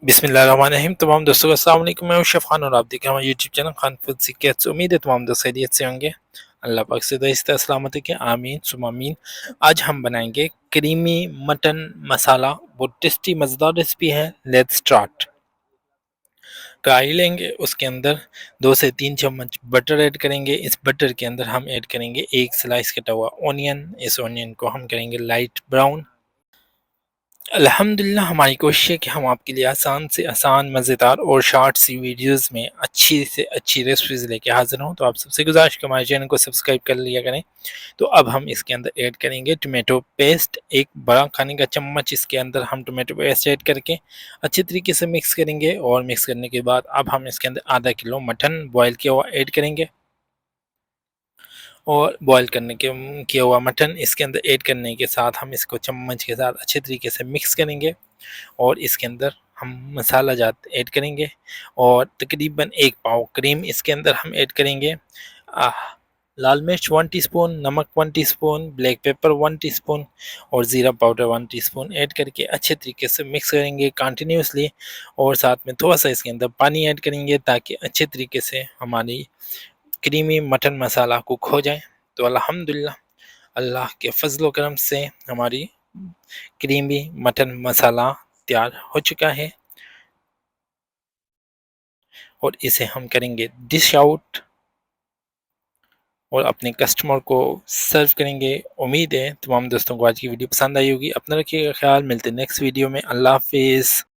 बिस्मिल्लाहिर्रहमानिर्रहीम। तमाम दोस्तों को अस्सलाम वालेकुम। मैं हूं शेफ खान और आप देख रहे हैं हमारे YouTube channel Khan food secrets. उम्मीद है तमाम दोस्त खैरियत से होंगे। अल्लाह पाक से दुआ इस सलामत है कि आमीन सुम आमीन। आज हम बनाएंगे क्रीमी मटन मसाला। बहुत टेस्टी मज़ेदार रेसिपी है। Let's start. कढ़ाई लेंगे, उसके अंदर 2 से 3 चम्मच बटर ऐड करेंगे। इस बटर के अंदर हम ऐड करेंगे एक स्लाइस कटा हुआ ऑनियन। इस ऑनियन को हम करेंगे लाइट ब्राउन। अल्हम्दुलिल्लाह हमारी कोशिश है कि हम आपके लिए आसान से आसान, मज़ेदार और शॉर्ट सी वीडियोस में अच्छी से अच्छी रेसिपीज़ लेके हाज़िर हूँ। तो आप सबसे गुजारिश कि हमारे चैनल को सब्सक्राइब कर लिया करें। तो अब हम इसके अंदर ऐड करेंगे टोमेटो पेस्ट। एक बड़ा खाने का चम्मच इसके अंदर हम टोमेटो पेस्ट ऐड करके अच्छे तरीके से मिक्स करेंगे। और मिक्स करने के बाद अब हम इसके अंदर आधा किलो मटन बॉयल किया हुआ ऐड करेंगे। और बॉयल करने के किया हुआ मटन इसके अंदर ऐड करने के साथ हम इसको चम्मच के साथ अच्छे तरीके से मिक्स करेंगे। और इसके अंदर हम मसाला जात ऐड करेंगे और तकरीबन 1 पाव क्रीम इसके अंदर हम ऐड करेंगे। लाल मिर्च 1 टीस्पून, नमक 1 टीस्पून, ब्लैक पेपर 1 टीस्पून और ज़ीरा पाउडर 1 टीस्पून ऐड करके अच्छे तरीके से मिक्स करेंगे कंटिन्यूसली। और साथ में थोड़ा सा इसके अंदर पानी ऐड करेंगे ताकि अच्छे तरीके से हमारी क्रीमी मटन मसाला कुक हो जाए। तो अल्हम्दुलिल्लाह अल्लाह के फजल करम से हमारी क्रीमी मटन मसाला तैयार हो चुका है। और इसे हम करेंगे डिश आउट और अपने कस्टमर को सर्व करेंगे। उम्मीद है तमाम दोस्तों को आज की वीडियो पसंद आई होगी। अपना रखिएगा ख्याल। मिलते हैं नेक्स्ट वीडियो में। अल्लाह हाफिज़।